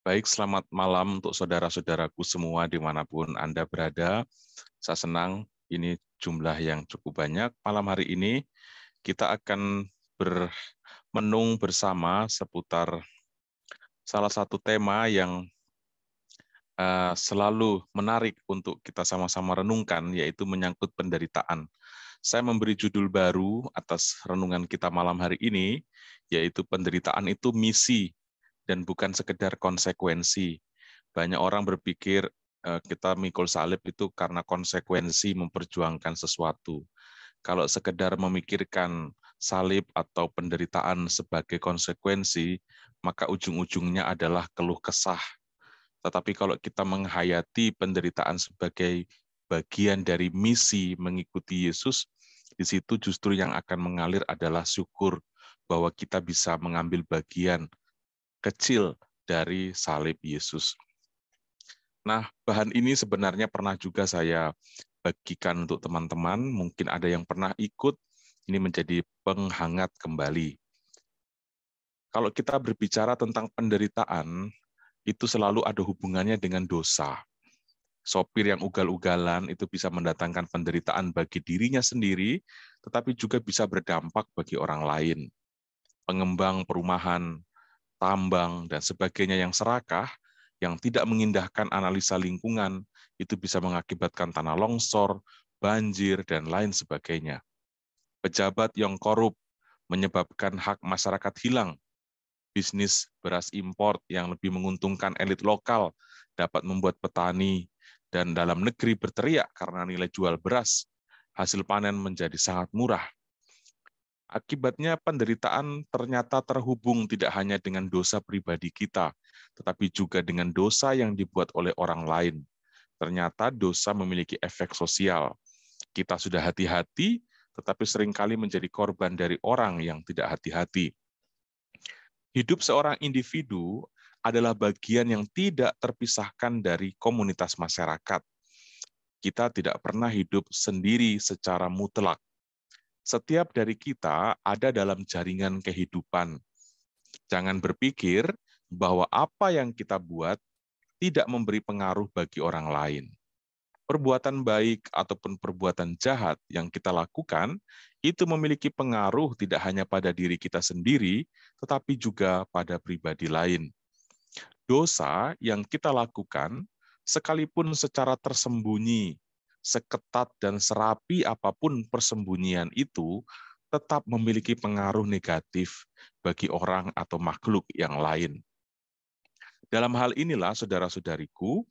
Baik, selamat malam untuk saudara-saudaraku semua dimanapun Anda berada. Saya senang ini jumlah yang cukup banyak. Malam hari ini kita akan bermenung bersama seputar salah satu tema yang selalu menarik untuk kita sama-sama renungkan, yaitu menyangkut penderitaan. Saya memberi judul baru atas renungan kita malam hari ini, yaitu penderitaan itu misi dan bukan sekedar konsekuensi. Banyak orang berpikir kita mikul salib itu karena konsekuensi memperjuangkan sesuatu. Kalau sekedar memikirkan salib atau penderitaan sebagai konsekuensi, maka ujung-ujungnya adalah keluh kesah. Tetapi kalau kita menghayati penderitaan sebagai bagian dari misi mengikuti Yesus, di situ justru yang akan mengalir adalah syukur bahwa kita bisa mengambil bagian kecil dari salib Yesus. Nah, bahan ini sebenarnya pernah juga saya bagikan untuk teman-teman, mungkin ada yang pernah ikut, ini menjadi penghangat kembali. Kalau kita berbicara tentang penderitaan, itu selalu ada hubungannya dengan dosa. Sopir yang ugal-ugalan itu bisa mendatangkan penderitaan bagi dirinya sendiri, tetapi juga bisa berdampak bagi orang lain. Pengembang perumahan, tambang, dan sebagainya yang serakah, yang tidak mengindahkan analisa lingkungan, itu bisa mengakibatkan tanah longsor, banjir, dan lain sebagainya. Pejabat yang korup menyebabkan hak masyarakat hilang. Bisnis beras impor yang lebih menguntungkan elit lokal dapat membuat petani dan dalam negeri berteriak karena nilai jual beras. Hasil panen menjadi sangat murah. Akibatnya penderitaan ternyata terhubung tidak hanya dengan dosa pribadi kita, tetapi juga dengan dosa yang dibuat oleh orang lain. Ternyata dosa memiliki efek sosial. Kita sudah hati-hati, tetapi seringkali menjadi korban dari orang yang tidak hati-hati. Hidup seorang individu adalah bagian yang tidak terpisahkan dari komunitas masyarakat. Kita tidak pernah hidup sendiri secara mutlak. Setiap dari kita ada dalam jaringan kehidupan. Jangan berpikir bahwa apa yang kita buat tidak memberi pengaruh bagi orang lain. Perbuatan baik ataupun perbuatan jahat yang kita lakukan itu memiliki pengaruh tidak hanya pada diri kita sendiri, tetapi juga pada pribadi lain. Dosa yang kita lakukan, sekalipun secara tersembunyi, seketat dan serapi apapun persembunyian itu, tetap memiliki pengaruh negatif bagi orang atau makhluk yang lain. Dalam hal inilah, saudara-saudariku,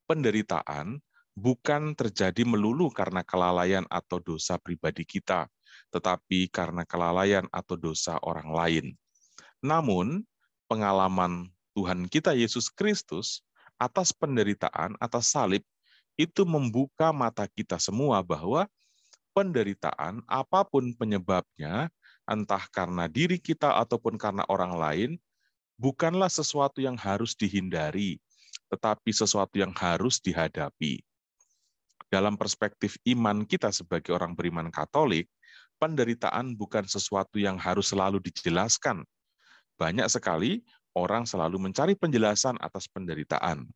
penderitaan bukan terjadi melulu karena kelalaian atau dosa pribadi kita, tetapi karena kelalaian atau dosa orang lain. Namun, pengalaman Tuhan kita Yesus Kristus atas penderitaan, atas salib, itu membuka mata kita semua bahwa penderitaan, apapun penyebabnya, entah karena diri kita ataupun karena orang lain, bukanlah sesuatu yang harus dihindari, tetapi sesuatu yang harus dihadapi. Dalam perspektif iman kita sebagai orang beriman Katolik, penderitaan bukan sesuatu yang harus selalu dijelaskan. Banyak sekali orang selalu mencari penjelasan atas penderitaan.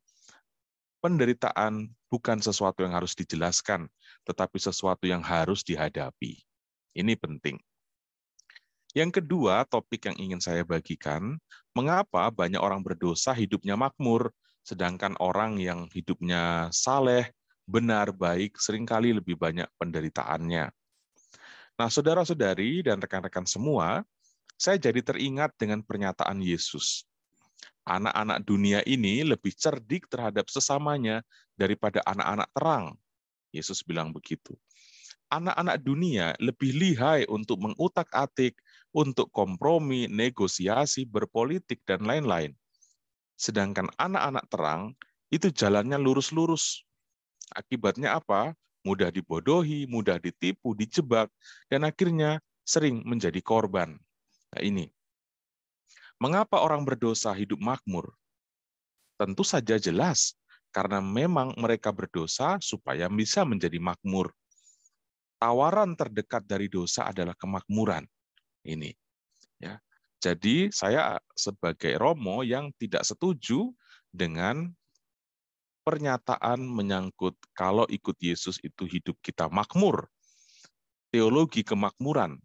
Penderitaan bukan sesuatu yang harus dijelaskan, tetapi sesuatu yang harus dihadapi. Ini penting. Yang kedua, topik yang ingin saya bagikan, mengapa banyak orang berdosa hidupnya makmur, sedangkan orang yang hidupnya saleh, benar, baik, seringkali lebih banyak penderitaannya. Nah, saudara-saudari dan rekan-rekan semua, saya jadi teringat dengan pernyataan Yesus. Anak-anak dunia ini lebih cerdik terhadap sesamanya daripada anak-anak terang. Yesus bilang begitu. Anak-anak dunia lebih lihai untuk mengutak-atik, untuk kompromi, negosiasi, berpolitik, dan lain-lain. Sedangkan anak-anak terang itu jalannya lurus-lurus. Akibatnya apa? Mudah dibodohi, mudah ditipu, dijebak, dan akhirnya sering menjadi korban. Nah ini, mengapa orang berdosa hidup makmur? Tentu saja jelas, karena memang mereka berdosa supaya bisa menjadi makmur. Tawaran terdekat dari dosa adalah kemakmuran. Ini, ya. Jadi saya sebagai Romo yang tidak setuju dengan pernyataan menyangkut kalau ikut Yesus itu hidup kita makmur. Teologi kemakmuran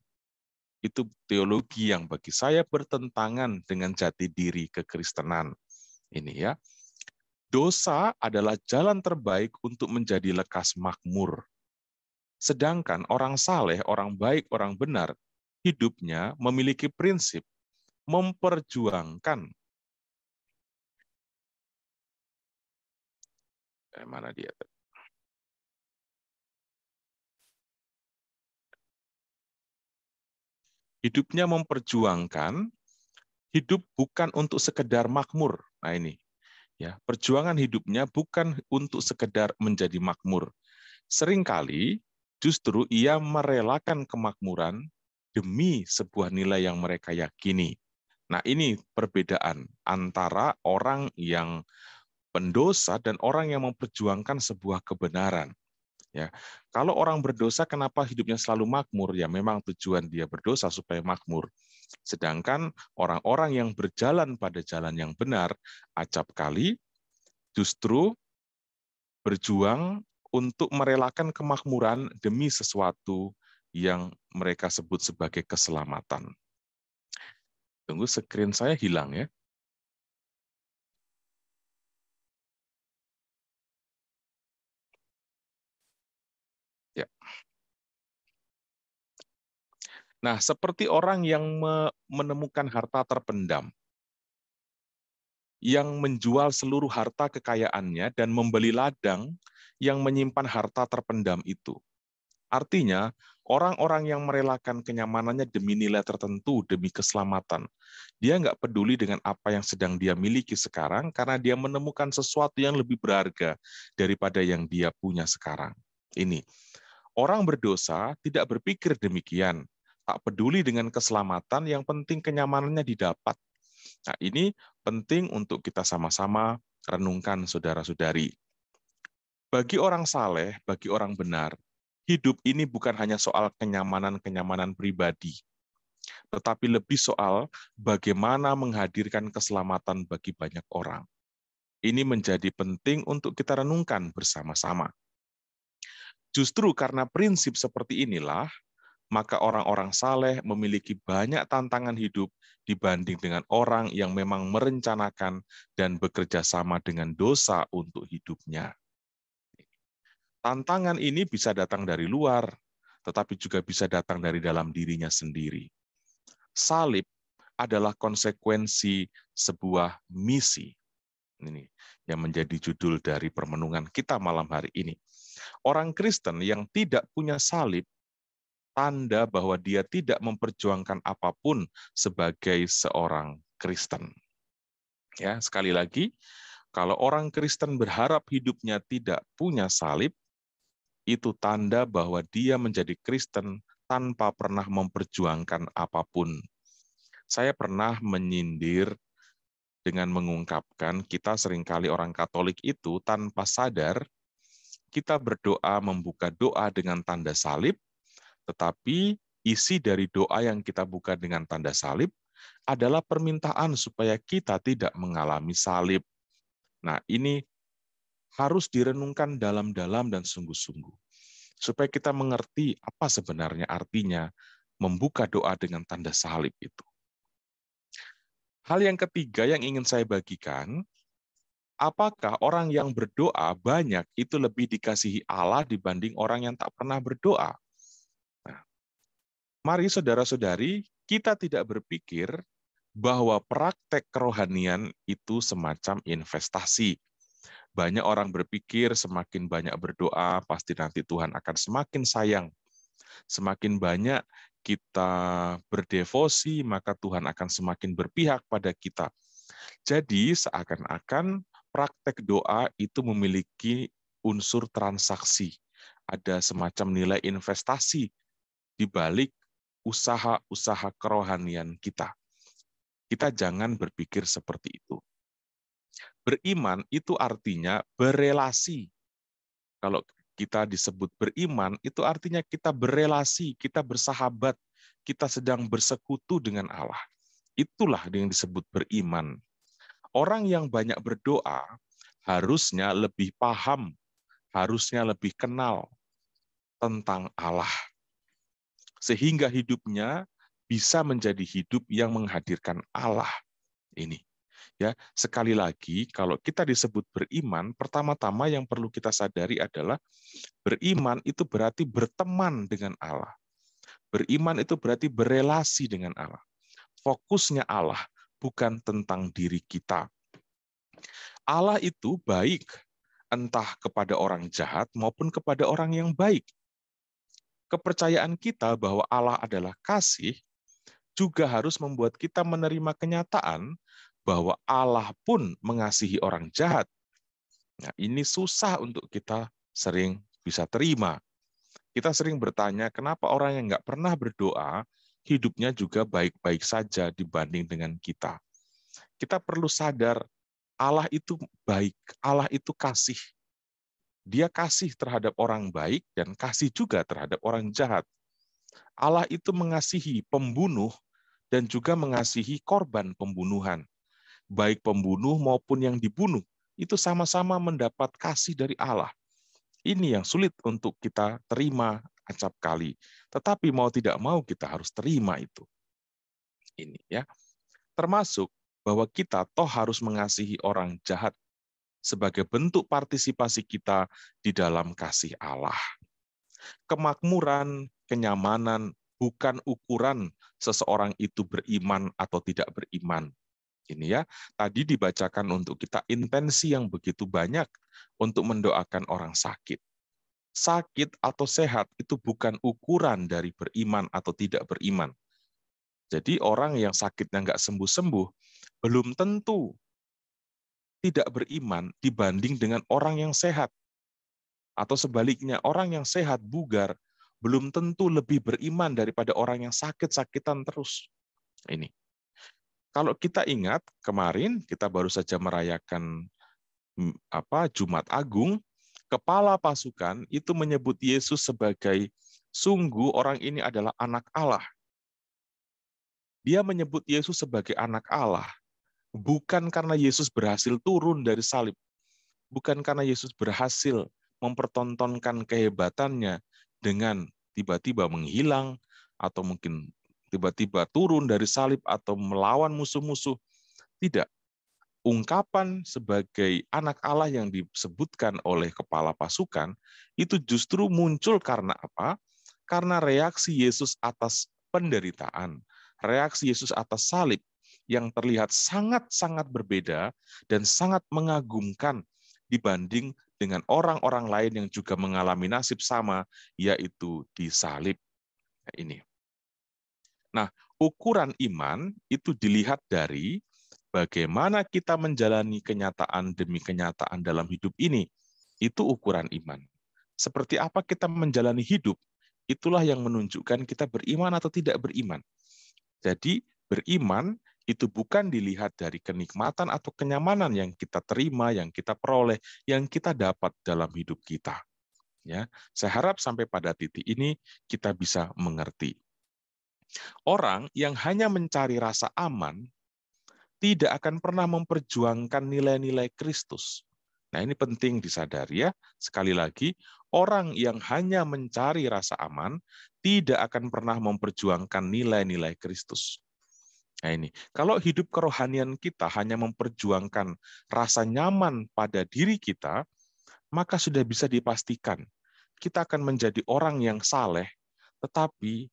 itu teologi yang bagi saya bertentangan dengan jati diri kekristenan. Ini ya. Dosa adalah jalan terbaik untuk menjadi lekas makmur. Sedangkan orang saleh, orang baik, orang benar, hidupnya memiliki prinsip memperjuangkan mana dia? Hidupnya memperjuangkan hidup bukan untuk sekedar makmur. Nah ini, ya, perjuangan hidupnya bukan untuk sekedar menjadi makmur. Seringkali justru ia merelakan kemakmuran demi sebuah nilai yang mereka yakini. Nah, ini perbedaan antara orang yang pendosa dan orang yang memperjuangkan sebuah kebenaran. Ya, kalau orang berdosa, kenapa hidupnya selalu makmur? Ya, memang tujuan dia berdosa supaya makmur. Sedangkan orang-orang yang berjalan pada jalan yang benar, acap kali justru berjuang untuk merelakan kemakmuran demi sesuatu yang mereka sebut sebagai keselamatan. Tunggu, screen saya hilang ya. Ya. Nah, seperti orang yang menemukan harta terpendam, yang menjual seluruh harta kekayaannya dan membeli ladang yang menyimpan harta terpendam itu. Artinya, orang-orang yang merelakan kenyamanannya demi nilai tertentu, demi keselamatan, dia nggak peduli dengan apa yang sedang dia miliki sekarang karena dia menemukan sesuatu yang lebih berharga daripada yang dia punya sekarang. Ini, orang berdosa tidak berpikir demikian, tak peduli dengan keselamatan, yang penting kenyamanannya didapat. Nah, ini penting untuk kita sama-sama renungkan, saudara-saudari. Bagi orang saleh, bagi orang benar, hidup ini bukan hanya soal kenyamanan-kenyamanan pribadi, tetapi lebih soal bagaimana menghadirkan keselamatan bagi banyak orang. Ini menjadi penting untuk kita renungkan bersama-sama. Justru karena prinsip seperti inilah, maka orang-orang saleh memiliki banyak tantangan hidup dibanding dengan orang yang memang merencanakan dan bekerja sama dengan dosa untuk hidupnya. Tantangan ini bisa datang dari luar, tetapi juga bisa datang dari dalam dirinya sendiri. Salib adalah konsekuensi sebuah misi. Ini yang menjadi judul dari permenungan kita malam hari ini. Orang Kristen yang tidak punya salib, tanda bahwa dia tidak memperjuangkan apapun sebagai seorang Kristen. Ya, sekali lagi, kalau orang Kristen berharap hidupnya tidak punya salib, itu tanda bahwa dia menjadi Kristen tanpa pernah memperjuangkan apapun. Saya pernah menyindir dengan mengungkapkan kita seringkali orang Katolik itu tanpa sadar kita berdoa membuka doa dengan tanda salib, tetapi isi dari doa yang kita buka dengan tanda salib adalah permintaan supaya kita tidak mengalami salib. Nah, ini harus direnungkan dalam-dalam dan sungguh-sungguh, supaya kita mengerti apa sebenarnya artinya membuka doa dengan tanda salib itu. Hal yang ketiga yang ingin saya bagikan, apakah orang yang berdoa banyak itu lebih dikasihi Allah dibanding orang yang tak pernah berdoa? Nah, mari saudara-saudari, kita tidak berpikir bahwa praktek kerohanian itu semacam investasi. Banyak orang berpikir semakin banyak berdoa, pasti nanti Tuhan akan semakin sayang. Semakin banyak kita berdevosi, maka Tuhan akan semakin berpihak pada kita. Jadi seakan-akan praktek doa itu memiliki unsur transaksi. Ada semacam nilai investasi di balik usaha-usaha kerohanian kita. Kita jangan berpikir seperti itu. Beriman itu artinya berelasi. Kalau kita disebut beriman, itu artinya kita berelasi, kita bersahabat, kita sedang bersekutu dengan Allah. Itulah yang disebut beriman. Orang yang banyak berdoa harusnya lebih paham, harusnya lebih kenal tentang Allah. Sehingga hidupnya bisa menjadi hidup yang menghadirkan Allah. Ini. Ya, sekali lagi kalau kita disebut beriman, pertama-tama yang perlu kita sadari adalah beriman itu berarti berteman dengan Allah. Beriman itu berarti berelasi dengan Allah. Fokusnya Allah bukan tentang diri kita. Allah itu baik, entah kepada orang jahat maupun kepada orang yang baik. Kepercayaan kita bahwa Allah adalah kasih juga harus membuat kita menerima kenyataan bahwa Allah pun mengasihi orang jahat. Nah, ini susah untuk kita sering bisa terima. Kita sering bertanya, kenapa orang yang nggak pernah berdoa, hidupnya juga baik-baik saja dibanding dengan kita. Kita perlu sadar, Allah itu baik, Allah itu kasih. Dia kasih terhadap orang baik dan kasih juga terhadap orang jahat. Allah itu mengasihi pembunuh dan juga mengasihi korban pembunuhan. Baik pembunuh maupun yang dibunuh, itu sama-sama mendapat kasih dari Allah. Ini yang sulit untuk kita terima acap kali. Tetapi mau tidak mau kita harus terima itu. Ini ya. Termasuk bahwa kita toh harus mengasihi orang jahat sebagai bentuk partisipasi kita di dalam kasih Allah. Kemakmuran, kenyamanan bukan ukuran seseorang itu beriman atau tidak beriman. Ini ya, tadi dibacakan untuk kita intensi yang begitu banyak untuk mendoakan orang sakit. Sakit atau sehat itu bukan ukuran dari beriman atau tidak beriman. Jadi orang yang sakitnya nggak sembuh-sembuh, belum tentu tidak beriman dibanding dengan orang yang sehat. Atau sebaliknya, orang yang sehat bugar, belum tentu lebih beriman daripada orang yang sakit-sakitan terus. Ini. Kalau kita ingat, kemarin kita baru saja merayakan Jumat Agung, kepala pasukan itu menyebut Yesus sebagai sungguh orang ini adalah anak Allah. Dia menyebut Yesus sebagai anak Allah, bukan karena Yesus berhasil turun dari salib, bukan karena Yesus berhasil mempertontonkan kehebatannya dengan tiba-tiba menghilang, atau mungkin tiba-tiba turun dari salib atau melawan musuh-musuh. Tidak. Ungkapan sebagai anak Allah yang disebutkan oleh kepala pasukan itu justru muncul karena apa? Karena reaksi Yesus atas penderitaan, reaksi Yesus atas salib yang terlihat sangat-sangat berbeda dan sangat mengagumkan dibanding dengan orang-orang lain yang juga mengalami nasib sama, yaitu disalib. Ini. Nah, ukuran iman itu dilihat dari bagaimana kita menjalani kenyataan demi kenyataan dalam hidup ini. Itu ukuran iman. Seperti apa kita menjalani hidup, itulah yang menunjukkan kita beriman atau tidak beriman. Jadi, beriman itu bukan dilihat dari kenikmatan atau kenyamanan yang kita terima, yang kita peroleh, yang kita dapat dalam hidup kita. Ya, saya harap sampai pada titik ini kita bisa mengerti. Orang yang hanya mencari rasa aman tidak akan pernah memperjuangkan nilai-nilai Kristus. Nah, ini penting disadari ya. Sekali lagi, orang yang hanya mencari rasa aman tidak akan pernah memperjuangkan nilai-nilai Kristus. Nah, ini. Kalau hidup kerohanian kita hanya memperjuangkan rasa nyaman pada diri kita, maka sudah bisa dipastikan kita akan menjadi orang yang saleh, tetapi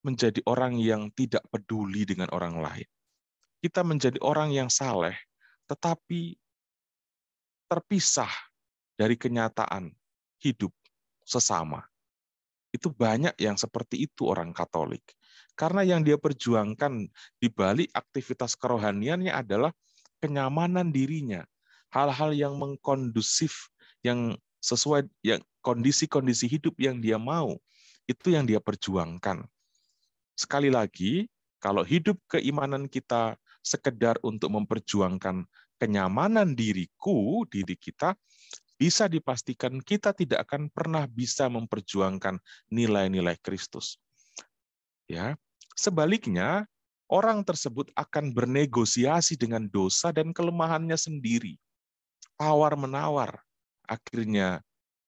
menjadi orang yang tidak peduli dengan orang lain. Kita menjadi orang yang saleh, tetapi terpisah dari kenyataan hidup sesama. Itu banyak yang seperti itu orang Katolik. Karena yang dia perjuangkan di balik aktivitas kerohaniannya adalah kenyamanan dirinya. Hal-hal yang mengkondusif, yang sesuai yang kondisi-kondisi hidup yang dia mau, itu yang dia perjuangkan. Sekali lagi, kalau hidup keimanan kita sekedar untuk memperjuangkan kenyamanan diri kita, bisa dipastikan kita tidak akan pernah bisa memperjuangkan nilai-nilai Kristus. Ya, sebaliknya, orang tersebut akan bernegosiasi dengan dosa dan kelemahannya sendiri. Tawar-menawar, akhirnya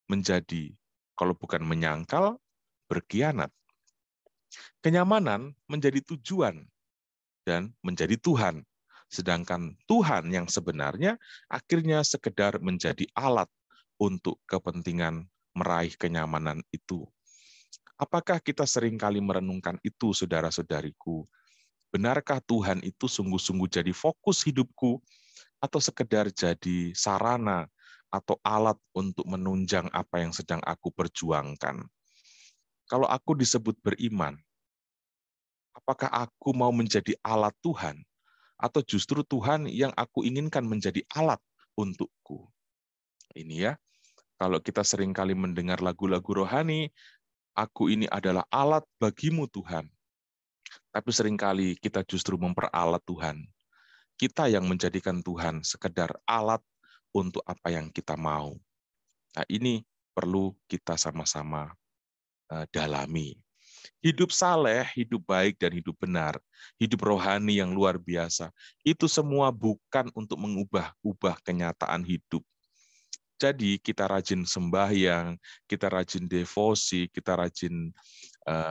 menjadi, kalau bukan menyangkal, berkhianat. Kenyamanan menjadi tujuan dan menjadi Tuhan. Sedangkan Tuhan yang sebenarnya akhirnya sekedar menjadi alat untuk kepentingan meraih kenyamanan itu. Apakah kita seringkali merenungkan itu, saudara-saudariku? Benarkah Tuhan itu sungguh-sungguh jadi fokus hidupku, atau sekedar jadi sarana atau alat untuk menunjang apa yang sedang aku perjuangkan? Kalau aku disebut beriman, apakah aku mau menjadi alat Tuhan, atau justru Tuhan yang aku inginkan menjadi alat untukku? Ini ya, kalau kita seringkali mendengar lagu-lagu rohani, aku ini adalah alat bagimu Tuhan. Tapi seringkali kita justru memperalat Tuhan. Kita yang menjadikan Tuhan sekedar alat untuk apa yang kita mau. Nah, ini perlu kita sama-sama dalami. Hidup saleh, hidup baik, dan hidup benar, hidup rohani yang luar biasa, itu semua bukan untuk mengubah-ubah kenyataan hidup. Jadi kita rajin sembahyang, kita rajin devosi, kita rajin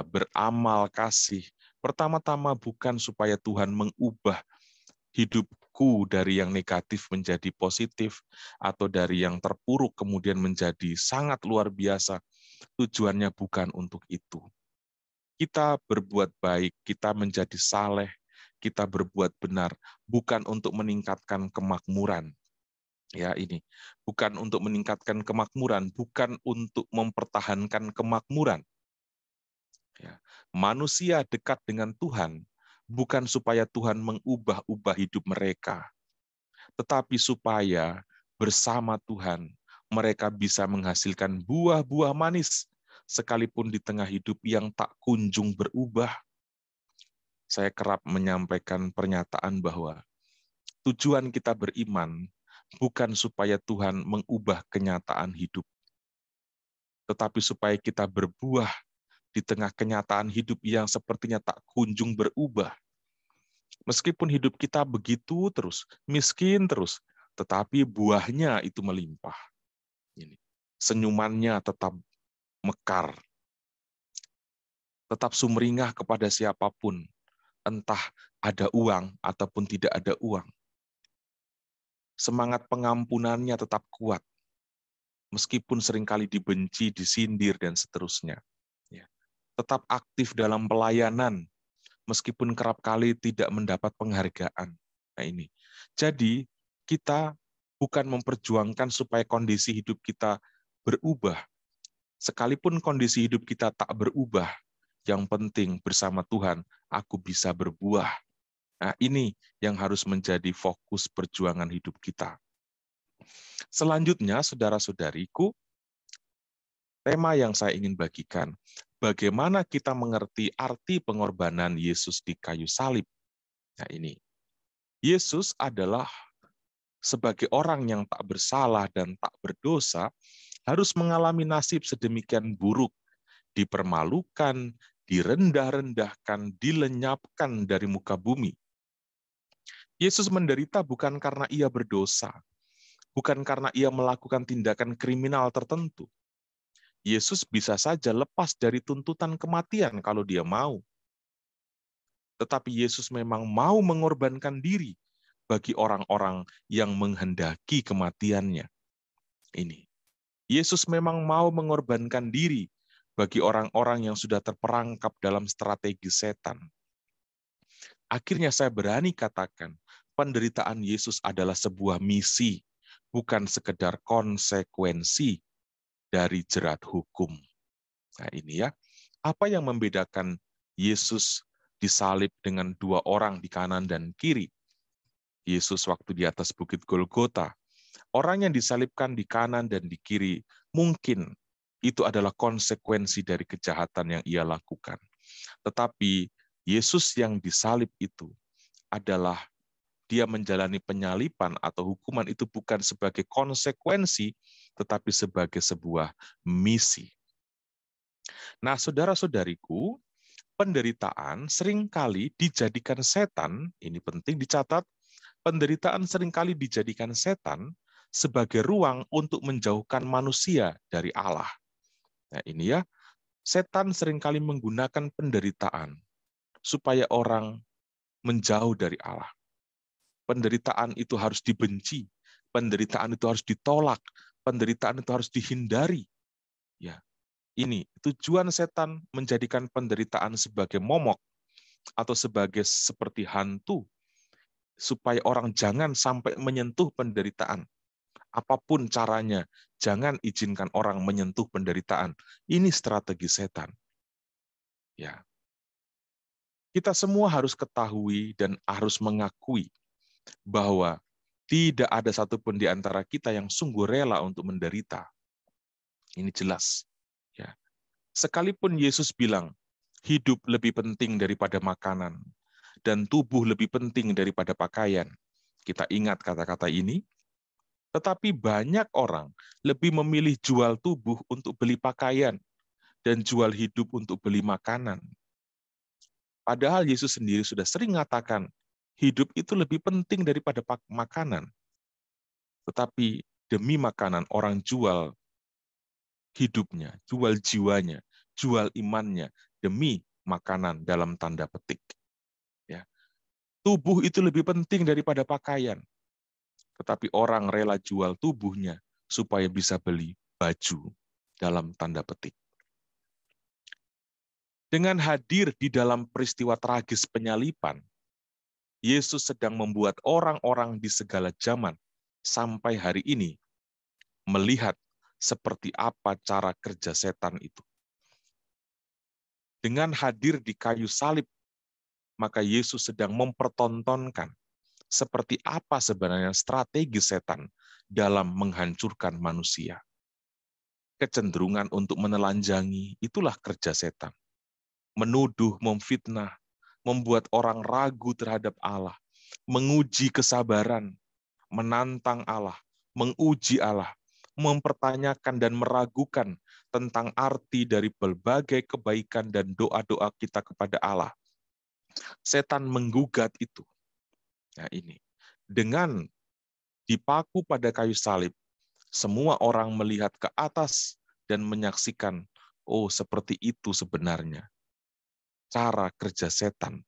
beramal kasih. Pertama-tama bukan supaya Tuhan mengubah hidupku dari yang negatif menjadi positif, atau dari yang terpuruk kemudian menjadi sangat luar biasa. Tujuannya bukan untuk itu. Kita berbuat baik, kita menjadi saleh, kita berbuat benar, bukan untuk meningkatkan kemakmuran. Ya, ini bukan untuk meningkatkan kemakmuran, bukan untuk mempertahankan kemakmuran. Ya. Manusia dekat dengan Tuhan bukan supaya Tuhan mengubah-ubah hidup mereka, tetapi supaya bersama Tuhan mereka bisa menghasilkan buah-buah manis sekalipun di tengah hidup yang tak kunjung berubah. Saya kerap menyampaikan pernyataan bahwa tujuan kita beriman bukan supaya Tuhan mengubah kenyataan hidup, tetapi supaya kita berbuah di tengah kenyataan hidup yang sepertinya tak kunjung berubah. Meskipun hidup kita begitu terus, miskin terus, tetapi buahnya itu melimpah. Ini. Senyumannya tetap mekar, tetap sumringah kepada siapapun, entah ada uang ataupun tidak ada uang. Semangat pengampunannya tetap kuat, meskipun seringkali dibenci, disindir, dan seterusnya. Ya. Tetap aktif dalam pelayanan, meskipun kerap kali tidak mendapat penghargaan. Nah ini. Jadi, kita bukan memperjuangkan supaya kondisi hidup kita berubah. Sekalipun kondisi hidup kita tak berubah, yang penting bersama Tuhan, aku bisa berbuah. Nah, ini yang harus menjadi fokus perjuangan hidup kita. Selanjutnya, saudara-saudariku, tema yang saya ingin bagikan, bagaimana kita mengerti arti pengorbanan Yesus di kayu salib. Nah, ini. Yesus adalah sebagai orang yang tak bersalah dan tak berdosa, harus mengalami nasib sedemikian buruk, dipermalukan, direndah-rendahkan, dilenyapkan dari muka bumi. Yesus menderita bukan karena ia berdosa, bukan karena ia melakukan tindakan kriminal tertentu. Yesus bisa saja lepas dari tuntutan kematian kalau dia mau. Tetapi Yesus memang mau mengorbankan diri bagi orang-orang yang menghendaki kematiannya. Ini. Yesus memang mau mengorbankan diri bagi orang-orang yang sudah terperangkap dalam strategi setan. Akhirnya saya berani katakan, penderitaan Yesus adalah sebuah misi, bukan sekedar konsekuensi dari jerat hukum. Nah ini ya, apa yang membedakan Yesus disalib dengan dua orang di kanan dan kiri? Yesus waktu di atas bukit Golgota, orang yang disalibkan di kanan dan di kiri, mungkin itu adalah konsekuensi dari kejahatan yang ia lakukan. Tetapi Yesus yang disalib itu adalah dia menjalani penyalipan atau hukuman itu bukan sebagai konsekuensi, tetapi sebagai sebuah misi. Nah, saudara-saudariku, Penderitaan seringkali dijadikan setan, ini penting dicatat, penderitaan seringkali dijadikan setan sebagai ruang untuk menjauhkan manusia dari Allah. Nah ini ya, setan seringkali menggunakan penderitaan supaya orang menjauh dari Allah. Penderitaan itu harus dibenci, penderitaan itu harus ditolak, penderitaan itu harus dihindari. Ya, ini tujuan setan menjadikan penderitaan sebagai momok atau sebagai seperti hantu supaya orang jangan sampai menyentuh penderitaan. Apapun caranya, jangan izinkan orang menyentuh penderitaan. Ini strategi setan. Ya. Kita semua harus ketahui dan harus mengakui bahwa tidak ada satupun di antara kita yang sungguh rela untuk menderita. Ini jelas. Ya. Sekalipun Yesus bilang, hidup lebih penting daripada makanan, dan tubuh lebih penting daripada pakaian. Kita ingat kata-kata ini, tetapi banyak orang lebih memilih jual tubuh untuk beli pakaian, dan jual hidup untuk beli makanan. Padahal Yesus sendiri sudah sering mengatakan, hidup itu lebih penting daripada makanan. Tetapi demi makanan orang jual hidupnya, jual jiwanya, jual imannya demi makanan dalam tanda petik. Ya. Tubuh itu lebih penting daripada pakaian. Tetapi orang rela jual tubuhnya supaya bisa beli baju dalam tanda petik. Dengan hadir di dalam peristiwa tragis penyaliban, Yesus sedang membuat orang-orang di segala zaman sampai hari ini melihat seperti apa cara kerja setan itu. Dengan hadir di kayu salib, maka Yesus sedang mempertontonkan seperti apa sebenarnya strategi setan dalam menghancurkan manusia. Kecenderungan untuk menelanjangi, itulah kerja setan. Menuduh, memfitnah, membuat orang ragu terhadap Allah, menguji kesabaran, menantang Allah, menguji Allah, mempertanyakan dan meragukan tentang arti dari berbagai kebaikan dan doa-doa kita kepada Allah. Setan menggugat itu. Nah ini, dengan dipaku pada kayu salib, semua orang melihat ke atas dan menyaksikan, oh seperti itu sebenarnya cara kerja setan.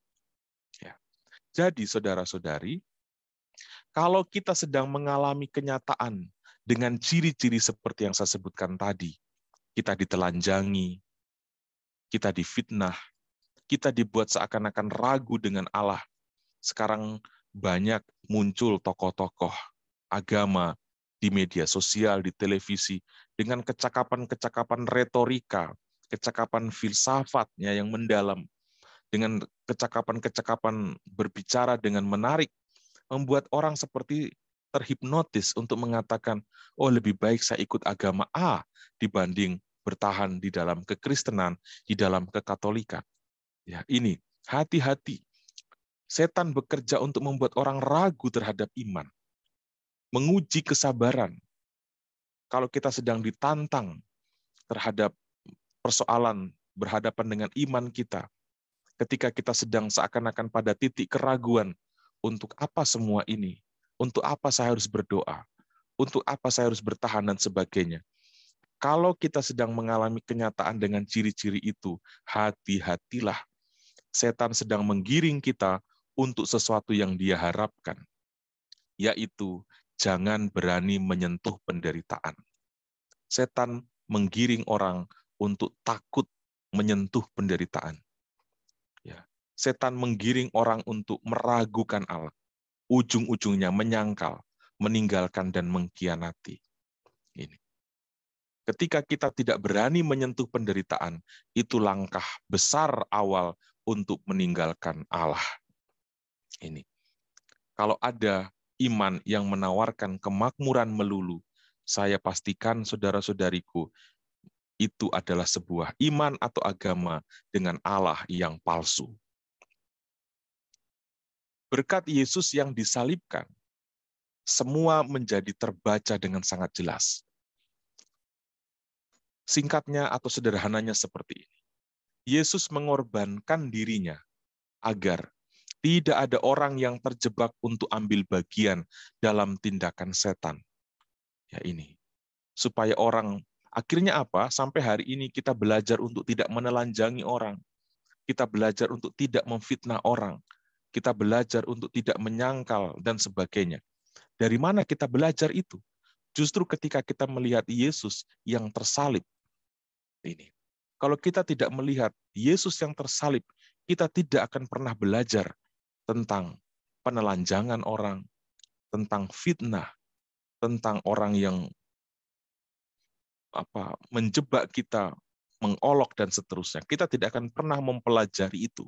Ya. Jadi saudara-saudari, kalau kita sedang mengalami kenyataan dengan ciri-ciri seperti yang saya sebutkan tadi, kita ditelanjangi, kita difitnah, kita dibuat seakan-akan ragu dengan Allah. Sekarang banyak muncul tokoh-tokoh agama di media sosial, di televisi, dengan kecakapan-kecakapan retorika, kecakapan filsafatnya yang mendalam, dengan kecakapan-kecakapan berbicara dengan menarik, membuat orang seperti terhipnotis untuk mengatakan, oh lebih baik saya ikut agama A dibanding bertahan di dalam kekristenan, di dalam kekatolikan. Ya, ini hati-hati. Setan bekerja untuk membuat orang ragu terhadap iman, menguji kesabaran. Kalau kita sedang ditantang terhadap persoalan berhadapan dengan iman kita, ketika kita sedang seakan-akan pada titik keraguan, untuk apa semua ini? Untuk apa saya harus berdoa? Untuk apa saya harus bertahan dan sebagainya? Kalau kita sedang mengalami kenyataan dengan ciri-ciri itu, hati-hatilah. Setan sedang menggiring kita untuk sesuatu yang dia harapkan, yaitu jangan berani menyentuh penderitaan. Setan menggiring orang untuk takut menyentuh penderitaan. Ya. Setan menggiring orang untuk meragukan Allah. Ujung-ujungnya menyangkal, meninggalkan dan mengkhianati. Ini. Ketika kita tidak berani menyentuh penderitaan, itu langkah besar awal untuk meninggalkan Allah. Ini. Kalau ada iman yang menawarkan kemakmuran melulu, saya pastikan saudara-saudariku, itu adalah sebuah iman atau agama dengan Allah yang palsu. Berkat Yesus yang disalibkan, semua menjadi terbaca dengan sangat jelas. Singkatnya atau sederhananya seperti ini. Yesus mengorbankan dirinya agar tidak ada orang yang terjebak untuk ambil bagian dalam tindakan setan. Ya ini. Supaya orang, akhirnya apa? Sampai hari ini kita belajar untuk tidak menelanjangi orang. Kita belajar untuk tidak memfitnah orang. Kita belajar untuk tidak menyangkal dan sebagainya. Dari mana kita belajar itu? Justru ketika kita melihat Yesus yang tersalib. Ini. Kalau kita tidak melihat Yesus yang tersalib, kita tidak akan pernah belajar tentang penelanjangan orang, tentang fitnah, tentang orang yang menjebak kita, mengolok dan seterusnya. Kita tidak akan pernah mempelajari itu.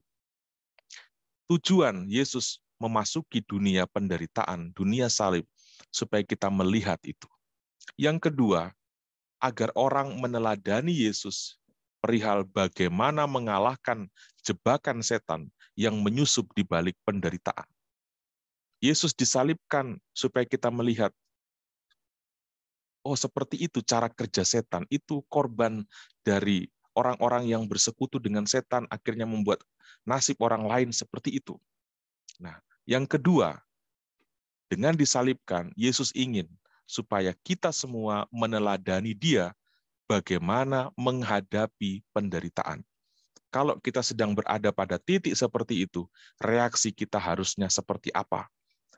Tujuan Yesus memasuki dunia penderitaan, dunia salib, supaya kita melihat itu. Yang kedua, agar orang meneladani Yesus perihal bagaimana mengalahkan jebakan setan yang menyusup di balik penderitaan. Yesus disalibkan supaya kita melihat, oh seperti itu cara kerja setan, itu korban dari orang-orang yang bersekutu dengan setan akhirnya membuat nasib orang lain seperti itu. Nah, yang kedua, dengan disalibkan, Yesus ingin supaya kita semua meneladani Dia bagaimana menghadapi penderitaan. Kalau kita sedang berada pada titik seperti itu, reaksi kita harusnya seperti apa?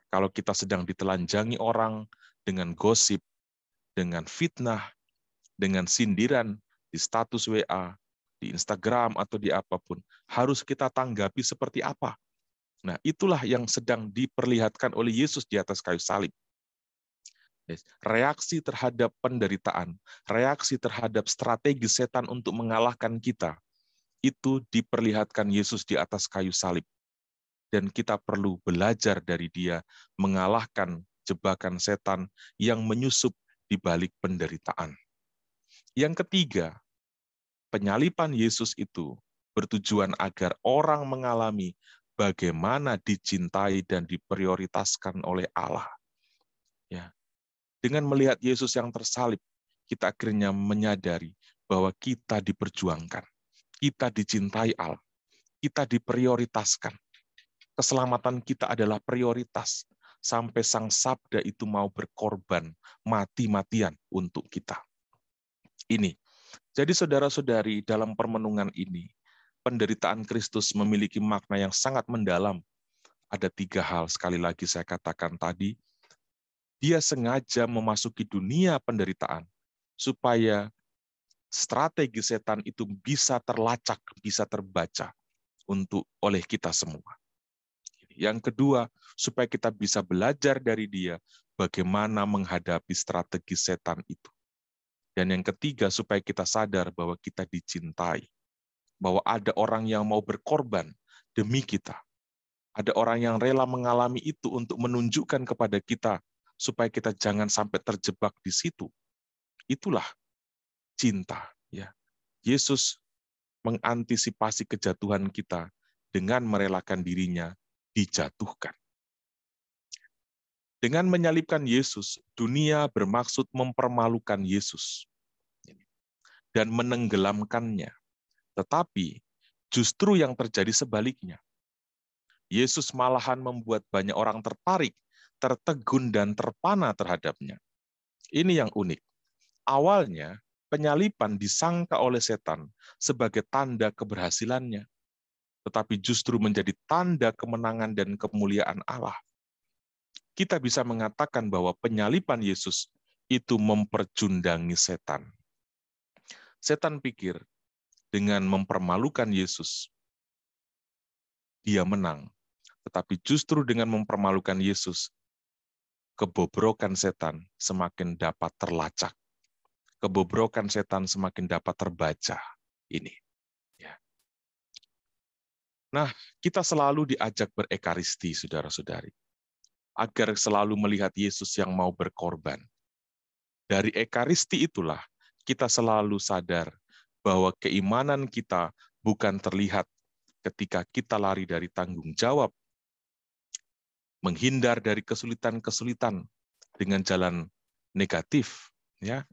Kalau kita sedang ditelanjangi orang dengan gosip, dengan fitnah, dengan sindiran di status WA, di Instagram, atau di apapun, harus kita tanggapi seperti apa? Nah, itulah yang sedang diperlihatkan oleh Yesus di atas kayu salib. Reaksi terhadap penderitaan, reaksi terhadap strategi setan untuk mengalahkan kita, itu diperlihatkan Yesus di atas kayu salib. Dan kita perlu belajar dari Dia mengalahkan jebakan setan yang menyusup di balik penderitaan. Yang ketiga, penyaliban Yesus itu bertujuan agar orang mengalami bagaimana dicintai dan diprioritaskan oleh Allah. Ya. Dengan melihat Yesus yang tersalib, kita akhirnya menyadari bahwa kita diperjuangkan, kita dicintai Allah, kita diprioritaskan. Keselamatan kita adalah prioritas, sampai Sang Sabda itu mau berkorban mati-matian untuk kita. Ini. Jadi saudara-saudari, dalam permenungan ini, penderitaan Kristus memiliki makna yang sangat mendalam. Ada 3 hal, sekali lagi saya katakan tadi, Dia sengaja memasuki dunia penderitaan supaya strategi setan itu bisa terlacak, bisa terbaca oleh kita semua. Yang kedua, supaya kita bisa belajar dari Dia bagaimana menghadapi strategi setan itu. Dan yang ketiga, supaya kita sadar bahwa kita dicintai, bahwa ada orang yang mau berkorban demi kita. Ada orang yang rela mengalami itu untuk menunjukkan kepada kita supaya kita jangan sampai terjebak di situ. Itulah cinta. Ya. Yesus mengantisipasi kejatuhan kita dengan merelakan dirinya dijatuhkan. Dengan menyalibkan Yesus, dunia bermaksud mempermalukan Yesus dan menenggelamkannya. Tetapi justru yang terjadi sebaliknya. Yesus malahan membuat banyak orang tertarik, tertegun, dan terpana terhadapnya. Ini yang unik. Awalnya, penyaliban disangka oleh setan sebagai tanda keberhasilannya, tetapi justru menjadi tanda kemenangan dan kemuliaan Allah. Kita bisa mengatakan bahwa penyaliban Yesus itu mempercundangi setan. Setan pikir dengan mempermalukan Yesus, dia menang. Tetapi justru dengan mempermalukan Yesus, kebobrokan setan semakin dapat terlacak. Kebobrokan setan semakin dapat terbaca. Ini. Ya. Nah, kita selalu diajak berekaristi, saudara-saudari, agar selalu melihat Yesus yang mau berkorban. Dari ekaristi itulah kita selalu sadar bahwa keimanan kita bukan terlihat ketika kita lari dari tanggung jawab, menghindar dari kesulitan-kesulitan dengan jalan negatif. Ya,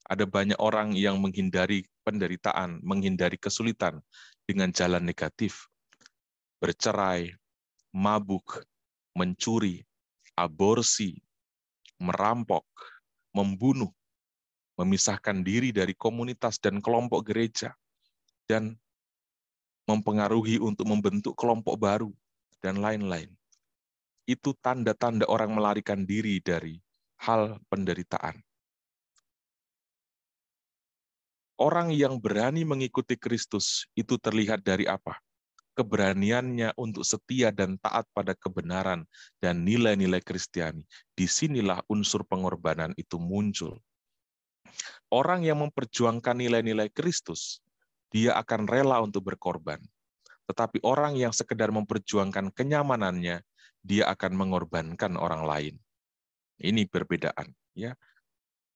ada banyak orang yang menghindari penderitaan, menghindari kesulitan dengan jalan negatif, bercerai, mabuk, mencuri, aborsi, merampok, membunuh, memisahkan diri dari komunitas dan kelompok gereja, dan mempengaruhi untuk membentuk kelompok baru, dan lain-lain. Itu tanda-tanda orang melarikan diri dari hal penderitaan. Orang yang berani mengikuti Kristus itu terlihat dari apa? Keberaniannya untuk setia dan taat pada kebenaran dan nilai-nilai Kristiani. Disinilah unsur pengorbanan itu muncul. Orang yang memperjuangkan nilai-nilai Kristus, dia akan rela untuk berkorban. Tetapi orang yang sekedar memperjuangkan kenyamanannya, dia akan mengorbankan orang lain. Ini perbedaan. Ya.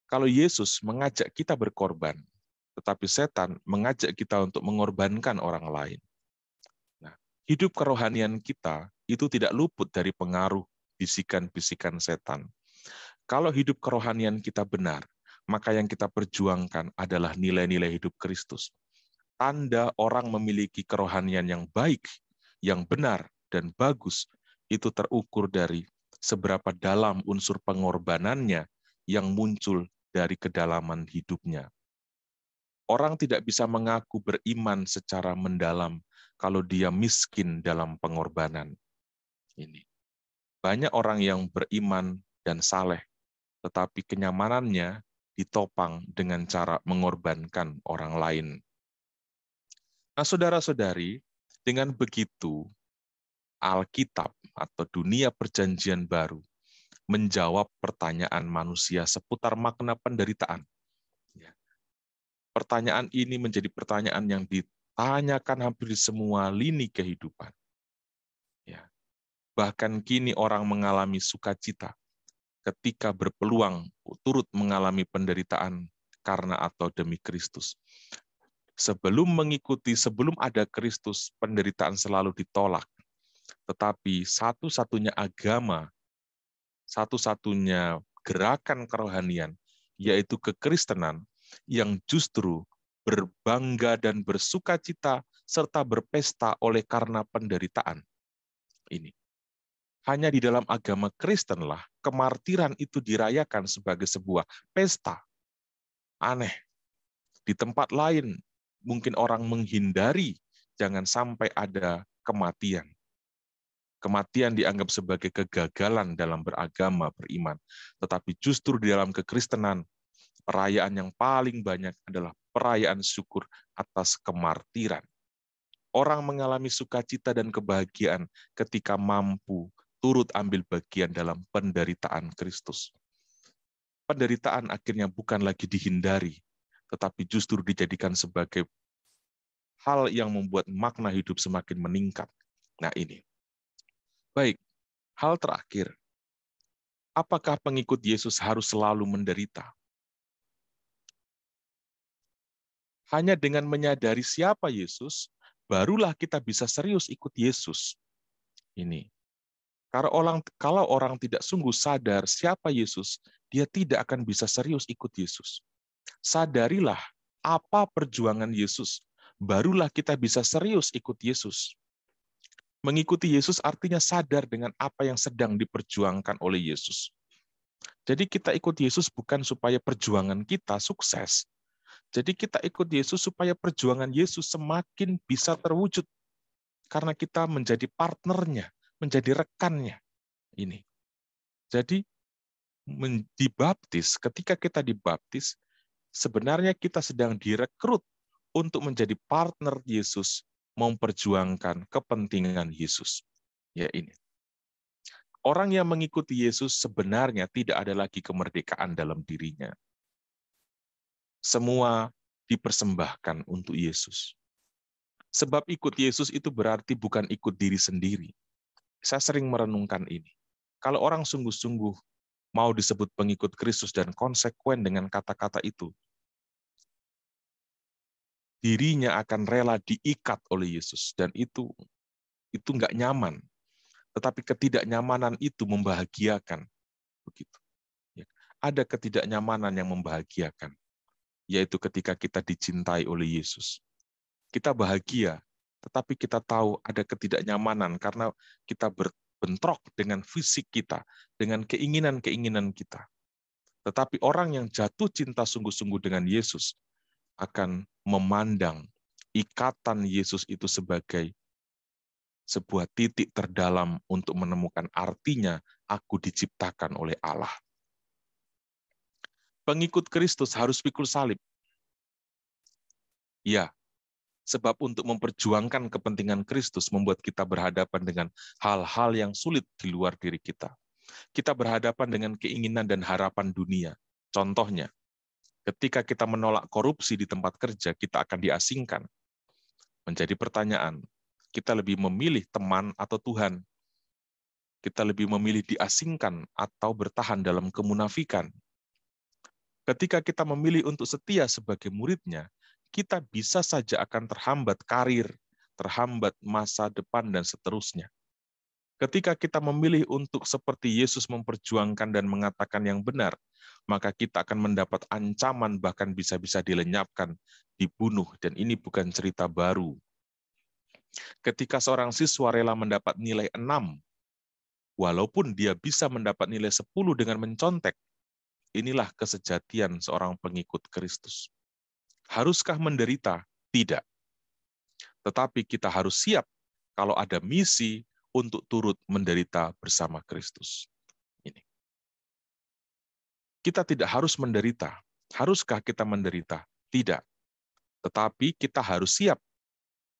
Kalau Yesus mengajak kita berkorban, tetapi setan mengajak kita untuk mengorbankan orang lain. Nah, hidup kerohanian kita itu tidak luput dari pengaruh bisikan-bisikan setan. Kalau hidup kerohanian kita benar, maka yang kita perjuangkan adalah nilai-nilai hidup Kristus. Tanda orang memiliki kerohanian yang baik, yang benar, dan bagus, itu terukur dari seberapa dalam unsur pengorbanannya yang muncul dari kedalaman hidupnya. Orang tidak bisa mengaku beriman secara mendalam kalau dia miskin dalam pengorbanan. Ini. Banyak orang yang beriman dan saleh, tetapi kenyamanannya ditopang dengan cara mengorbankan orang lain. Nah, saudara-saudari, dengan begitu, Alkitab atau dunia perjanjian baru menjawab pertanyaan manusia seputar makna penderitaan. Pertanyaan ini menjadi pertanyaan yang ditanyakan hampir di semua lini kehidupan. Ya. Bahkan kini orang mengalami sukacita ketika berpeluang turut mengalami penderitaan karena atau demi Kristus. Sebelum ada Kristus, penderitaan selalu ditolak. Tetapi satu-satunya agama, satu-satunya gerakan kerohanian, yaitu kekristenan, yang justru berbangga dan bersukacita serta berpesta oleh karena penderitaan. Ini. Hanya di dalam agama Kristenlah kemartiran itu dirayakan sebagai sebuah pesta. Aneh. Di tempat lain mungkin orang menghindari jangan sampai ada kematian. Kematian dianggap sebagai kegagalan dalam beragama, beriman. Tetapi justru di dalam kekristenan, perayaan yang paling banyak adalah perayaan syukur atas kemartiran. Orang mengalami sukacita dan kebahagiaan ketika mampu turut ambil bagian dalam penderitaan Kristus. Penderitaan akhirnya bukan lagi dihindari, tetapi justru dijadikan sebagai hal yang membuat makna hidup semakin meningkat. Nah ini. Baik, hal terakhir. Apakah pengikut Yesus harus selalu menderita? Hanya dengan menyadari siapa Yesus, barulah kita bisa serius ikut Yesus. Ini. Kalau orang tidak sungguh sadar siapa Yesus, dia tidak akan bisa serius ikut Yesus. Sadarilah apa perjuangan Yesus, barulah kita bisa serius ikut Yesus. Mengikuti Yesus artinya sadar dengan apa yang sedang diperjuangkan oleh Yesus. Jadi kita ikut Yesus bukan supaya perjuangan kita sukses. Jadi kita ikut Yesus supaya perjuangan Yesus semakin bisa terwujud. Karena kita menjadi partnernya, menjadi rekannya. Ini. Jadi dibaptis, ketika kita dibaptis, sebenarnya kita sedang direkrut untuk menjadi partner Yesus, memperjuangkan kepentingan Yesus. Ya ini. Orang yang mengikuti Yesus sebenarnya tidak ada lagi kemerdekaan dalam dirinya. Semua dipersembahkan untuk Yesus. Sebab ikut Yesus itu berarti bukan ikut diri sendiri. Saya sering merenungkan ini. Kalau orang sungguh-sungguh mau disebut pengikut Kristus dan konsekuen dengan kata-kata itu, dirinya akan rela diikat oleh Yesus. Dan itu nggak nyaman. Tetapi ketidaknyamanan itu membahagiakan. Begitu. Ada ketidaknyamanan yang membahagiakan. yaitu ketika kita dicintai oleh Yesus. Kita bahagia, tetapi kita tahu ada ketidaknyamanan karena kita berbentrok dengan fisik kita, dengan keinginan-keinginan kita. Tetapi orang yang jatuh cinta sungguh-sungguh dengan Yesus akan memandang ikatan Yesus itu sebagai sebuah titik terdalam untuk menemukan artinya aku diciptakan oleh Allah. Pengikut Kristus harus pikul salib. Ya, sebab untuk memperjuangkan kepentingan Kristus membuat kita berhadapan dengan hal-hal yang sulit di luar diri kita. Kita berhadapan dengan keinginan dan harapan dunia. Contohnya, ketika kita menolak korupsi di tempat kerja, kita akan diasingkan. Menjadi pertanyaan, kita lebih memilih teman atau Tuhan? Kita lebih memilih diasingkan atau bertahan dalam kemunafikan? Ketika kita memilih untuk setia sebagai muridnya, kita bisa saja akan terhambat karir, terhambat masa depan, dan seterusnya. Ketika kita memilih untuk seperti Yesus memperjuangkan dan mengatakan yang benar, maka kita akan mendapat ancaman, bahkan bisa-bisa dilenyapkan, dibunuh, dan ini bukan cerita baru. Ketika seorang siswa rela mendapat nilai 6, walaupun dia bisa mendapat nilai 10 dengan mencontek, inilah kesejatian seorang pengikut Kristus. Haruskah menderita? Tidak. Tetapi kita harus siap kalau ada misi untuk turut menderita bersama Kristus. Ini. Kita tidak harus menderita. Haruskah kita menderita? Tidak. Tetapi kita harus siap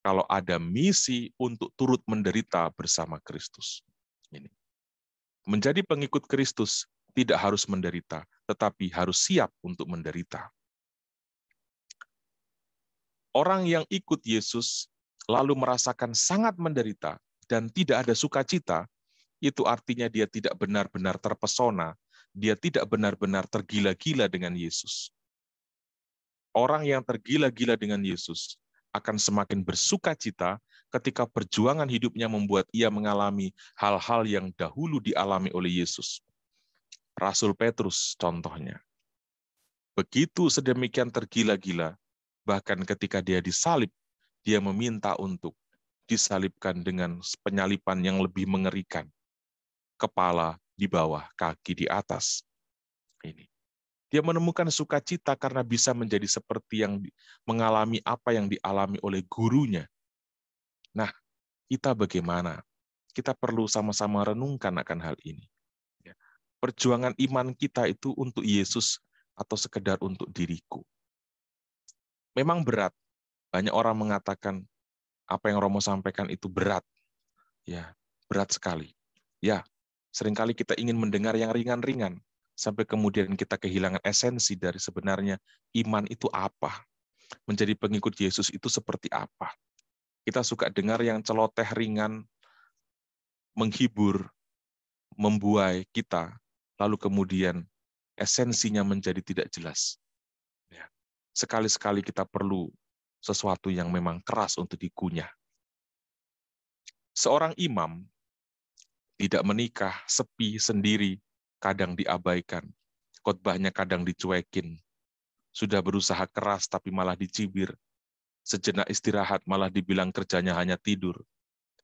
kalau ada misi untuk turut menderita bersama Kristus. Ini. Menjadi pengikut Kristus tidak harus menderita, tetapi harus siap untuk menderita. Orang yang ikut Yesus lalu merasakan sangat menderita dan tidak ada sukacita, itu artinya dia tidak benar-benar terpesona, dia tidak benar-benar tergila-gila dengan Yesus. Orang yang tergila-gila dengan Yesus akan semakin bersukacita ketika perjuangan hidupnya membuat ia mengalami hal-hal yang dahulu dialami oleh Yesus. Rasul Petrus contohnya. Begitu sedemikian tergila-gila, bahkan ketika dia disalib, dia meminta untuk disalibkan dengan penyaliban yang lebih mengerikan. Kepala di bawah, kaki di atas. Ini. Dia menemukan sukacita karena bisa menjadi seperti yang mengalami apa yang dialami oleh gurunya. Nah, kita bagaimana? Kita perlu sama-sama renungkan akan hal ini. Perjuangan iman kita itu untuk Yesus atau sekedar untuk diriku. Memang berat. Banyak orang mengatakan apa yang Romo sampaikan itu berat. Ya, berat sekali. Ya, seringkali kita ingin mendengar yang ringan-ringan, sampai kemudian kita kehilangan esensi dari sebenarnya iman itu apa. Menjadi pengikut Yesus itu seperti apa. Kita suka dengar yang celoteh ringan, menghibur, membuai kita, lalu kemudian esensinya menjadi tidak jelas. Sekali-sekali kita perlu sesuatu yang memang keras untuk dikunyah. Seorang imam tidak menikah, sepi, sendiri, kadang diabaikan. Khotbahnya kadang dicuekin. Sudah berusaha keras tapi malah dicibir. Sejenak istirahat malah dibilang kerjanya hanya tidur.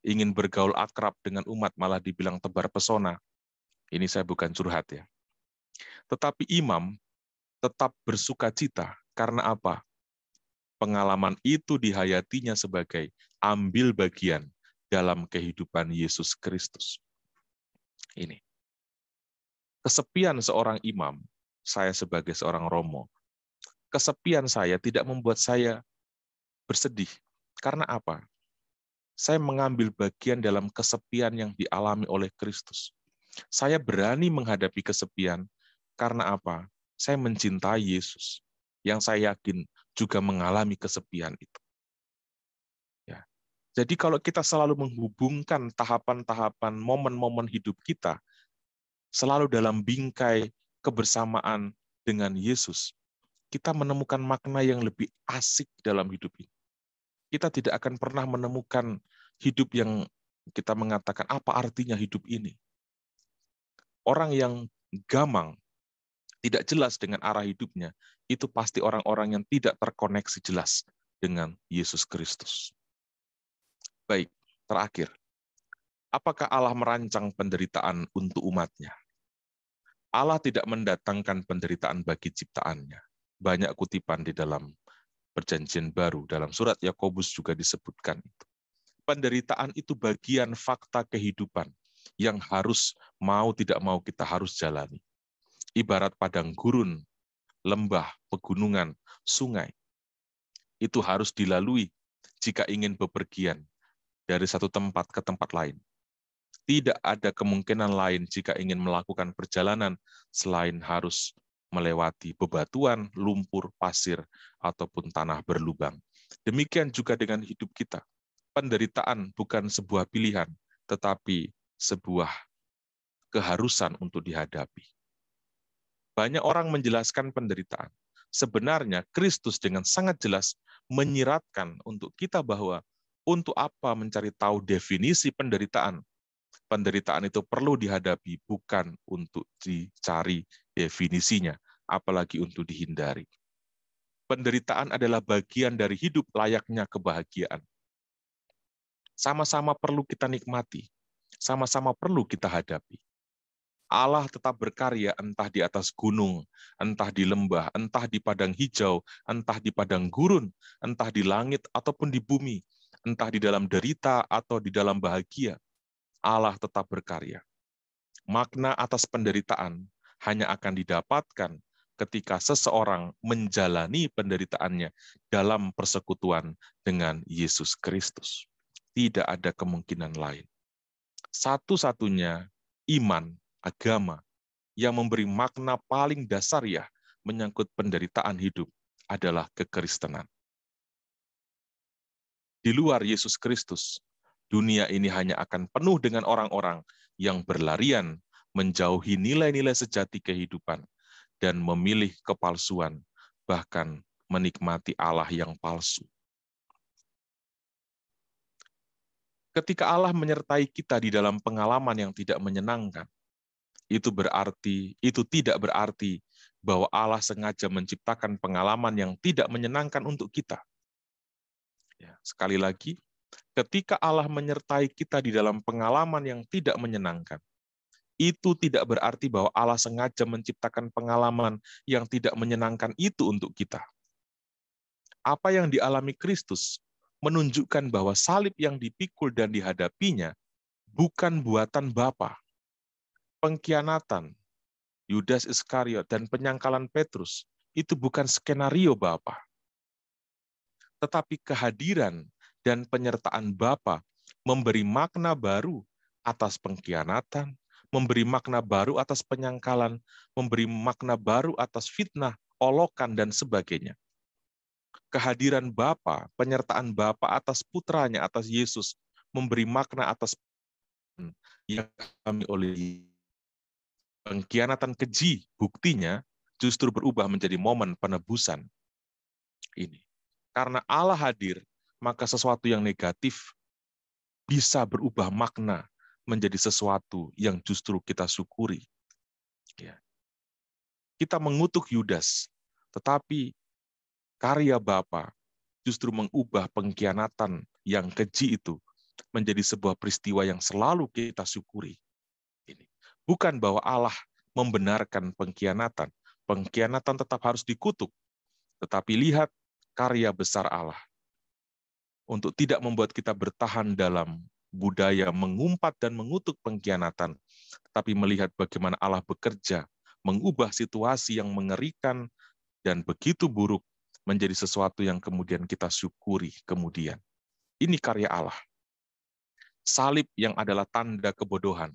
Ingin bergaul akrab dengan umat malah dibilang tebar pesona. Ini saya bukan curhat ya. Tetapi imam tetap bersukacita. Karena apa? Pengalaman itu dihayatinya sebagai ambil bagian dalam kehidupan Yesus Kristus. Ini. Kesepian seorang imam, saya sebagai seorang romo, kesepian saya tidak membuat saya bersedih. Karena apa? Saya mengambil bagian dalam kesepian yang dialami oleh Kristus. Saya berani menghadapi kesepian karena apa? Saya mencintai Yesus, yang saya yakin juga mengalami kesepian itu. Ya. Jadi kalau kita selalu menghubungkan tahapan-tahapan momen-momen hidup kita, selalu dalam bingkai kebersamaan dengan Yesus, kita menemukan makna yang lebih asik dalam hidup ini. Kita tidak akan pernah menemukan hidup yang kita mengatakan, apa artinya hidup ini? Orang yang gamang, tidak jelas dengan arah hidupnya, itu pasti orang-orang yang tidak terkoneksi jelas dengan Yesus Kristus. Baik, terakhir. Apakah Allah merancang penderitaan untuk umatnya? Allah tidak mendatangkan penderitaan bagi ciptaannya. Banyak kutipan di dalam Perjanjian Baru, dalam surat Yakobus juga disebutkan itu. Penderitaan itu bagian fakta kehidupan yang harus mau tidak mau kita harus jalani. Ibarat padang gurun, lembah, pegunungan, sungai. Itu harus dilalui jika ingin bepergian dari satu tempat ke tempat lain. Tidak ada kemungkinan lain jika ingin melakukan perjalanan selain harus melewati bebatuan, lumpur, pasir, ataupun tanah berlubang. Demikian juga dengan hidup kita. Penderitaan bukan sebuah pilihan, tetapi sebuah keharusan untuk dihadapi. Banyak orang menjelaskan penderitaan. Sebenarnya Kristus dengan sangat jelas menyiratkan untuk kita bahwa untuk apa mencari tahu definisi penderitaan. Penderitaan itu perlu dihadapi, bukan untuk dicari definisinya, apalagi untuk dihindari. Penderitaan adalah bagian dari hidup layaknya kebahagiaan. Sama-sama perlu kita nikmati, sama-sama perlu kita hadapi. Allah tetap berkarya entah di atas gunung, entah di lembah, entah di padang hijau, entah di padang gurun, entah di langit ataupun di bumi, entah di dalam derita atau di dalam bahagia. Allah tetap berkarya. Makna atas penderitaan hanya akan didapatkan ketika seseorang menjalani penderitaannya dalam persekutuan dengan Yesus Kristus. Tidak ada kemungkinan lain. Satu-satunya iman, agama, yang memberi makna paling dasar ya menyangkut penderitaan hidup adalah kekristenan. Di luar Yesus Kristus, dunia ini hanya akan penuh dengan orang-orang yang berlarian menjauhi nilai-nilai sejati kehidupan dan memilih kepalsuan, bahkan menikmati Allah yang palsu. Ketika Allah menyertai kita di dalam pengalaman yang tidak menyenangkan, itu tidak berarti bahwa Allah sengaja menciptakan pengalaman yang tidak menyenangkan untuk kita. Ya, sekali lagi, ketika Allah menyertai kita di dalam pengalaman yang tidak menyenangkan, itu tidak berarti bahwa Allah sengaja menciptakan pengalaman yang tidak menyenangkan itu untuk kita. Apa yang dialami Kristus menunjukkan bahwa salib yang dipikul dan dihadapinya bukan buatan Bapa. Pengkhianatan Yudas Iskariot dan penyangkalan Petrus itu bukan skenario Bapa. Tetapi kehadiran dan penyertaan Bapa memberi makna baru atas pengkhianatan, memberi makna baru atas penyangkalan, memberi makna baru atas fitnah, olokan, dan sebagainya. Kehadiran Bapa, penyertaan Bapa atas putranya, atas Yesus, memberi makna atas yang kami oleh pengkhianatan keji, buktinya justru berubah menjadi momen penebusan ini. Karena Allah hadir, maka sesuatu yang negatif bisa berubah makna menjadi sesuatu yang justru kita syukuri. Ya. Kita mengutuk Yudas, tetapi karya Bapa justru mengubah pengkhianatan yang keji itu menjadi sebuah peristiwa yang selalu kita syukuri. Ini. Bukan bahwa Allah membenarkan pengkhianatan. Pengkhianatan tetap harus dikutuk. Tetapi lihat karya besar Allah. Untuk tidak membuat kita bertahan dalam budaya mengumpat dan mengutuk pengkhianatan, tetapi melihat bagaimana Allah bekerja, mengubah situasi yang mengerikan dan begitu buruk menjadi sesuatu yang kemudian kita syukuri kemudian. Ini karya Allah. Salib yang adalah tanda kebodohan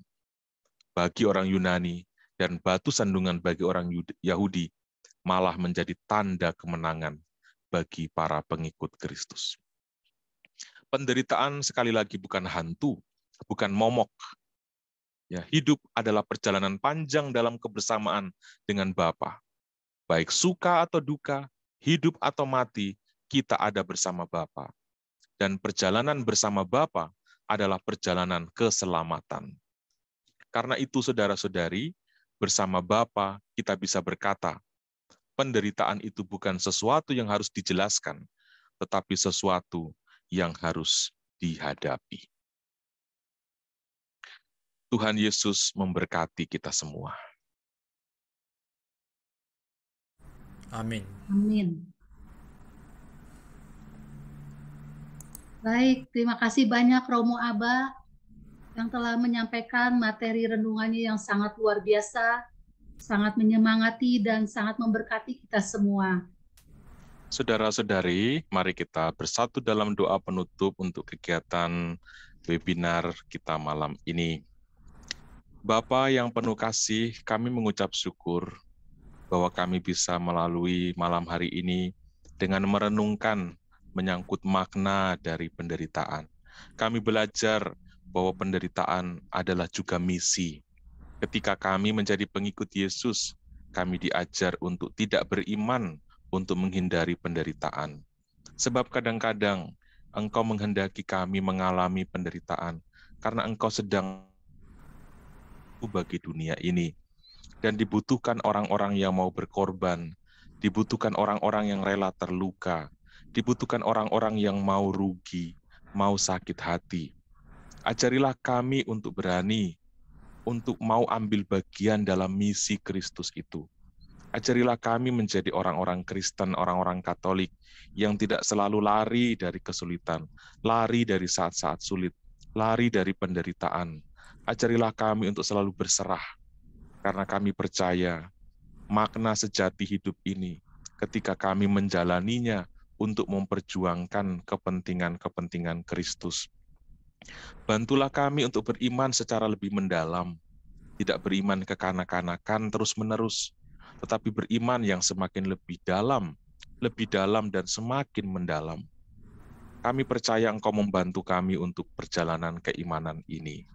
bagi orang Yunani dan batu sandungan bagi orang Yahudi malah menjadi tanda kemenangan bagi para pengikut Kristus. Penderitaan sekali lagi bukan hantu, bukan momok. Ya, hidup adalah perjalanan panjang dalam kebersamaan dengan Bapa. Baik suka atau duka, hidup atau mati, kita ada bersama Bapa. Dan perjalanan bersama Bapa adalah perjalanan keselamatan. Karena itu, saudara-saudari, bersama Bapa kita bisa berkata, penderitaan itu bukan sesuatu yang harus dijelaskan, tetapi sesuatu yang harus dihadapi. Tuhan Yesus memberkati kita semua. Amin. Amin. Baik, terima kasih banyak Romo Aba yang telah menyampaikan materi renungannya yang sangat luar biasa, sangat menyemangati dan sangat memberkati kita semua. Saudara-saudari, mari kita bersatu dalam doa penutup untuk kegiatan webinar kita malam ini. Bapa yang penuh kasih, kami mengucap syukur bahwa kami bisa melalui malam hari ini dengan merenungkan menyangkut makna dari penderitaan. Kami belajar bahwa penderitaan adalah juga misi. Ketika kami menjadi pengikut Yesus, kami diajar untuk tidak beriman, untuk menghindari penderitaan. Sebab kadang-kadang Engkau menghendaki kami mengalami penderitaan, karena Engkau sedang bagi dunia ini. Dan dibutuhkan orang-orang yang mau berkorban, dibutuhkan orang-orang yang rela terluka, dibutuhkan orang-orang yang mau rugi, mau sakit hati. Ajarilah kami untuk berani, untuk mau ambil bagian dalam misi Kristus itu. Ajarilah kami menjadi orang-orang Kristen, orang-orang Katolik, yang tidak selalu lari dari kesulitan, lari dari saat-saat sulit, lari dari penderitaan. Ajarilah kami untuk selalu berserah, karena kami percaya makna sejati hidup ini ketika kami menjalaninya untuk memperjuangkan kepentingan-kepentingan Kristus. Bantulah kami untuk beriman secara lebih mendalam, tidak beriman kekanak-kanakan terus-menerus, tetapi beriman yang semakin lebih dalam dan semakin mendalam. Kami percaya Engkau membantu kami untuk perjalanan keimanan ini.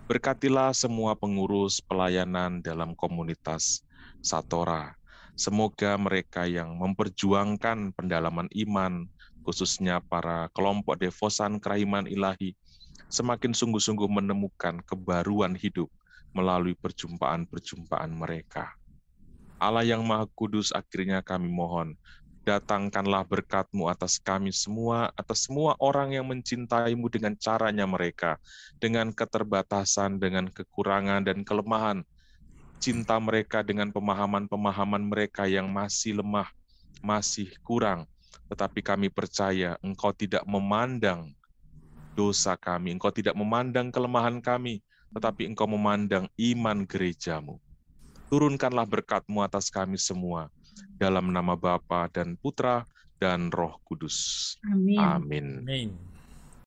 Berkatilah semua pengurus pelayanan dalam komunitas Satora. Semoga mereka yang memperjuangkan pendalaman iman, khususnya para kelompok devosan kerahiman ilahi, semakin sungguh-sungguh menemukan kebaruan hidup melalui perjumpaan-perjumpaan mereka. Allah yang Maha Kudus, akhirnya kami mohon, datangkanlah berkat-Mu atas kami semua, atas semua orang yang mencintai-Mu dengan caranya mereka, dengan keterbatasan, dengan kekurangan dan kelemahan. Cinta mereka dengan pemahaman-pemahaman mereka yang masih lemah, masih kurang. Tetapi kami percaya Engkau tidak memandang dosa kami, Engkau tidak memandang kelemahan kami, tetapi Engkau memandang iman gereja-Mu. Turunkanlah berkat-Mu atas kami semua, dalam nama Bapa dan Putra dan Roh Kudus. Amin. Amin. Amin.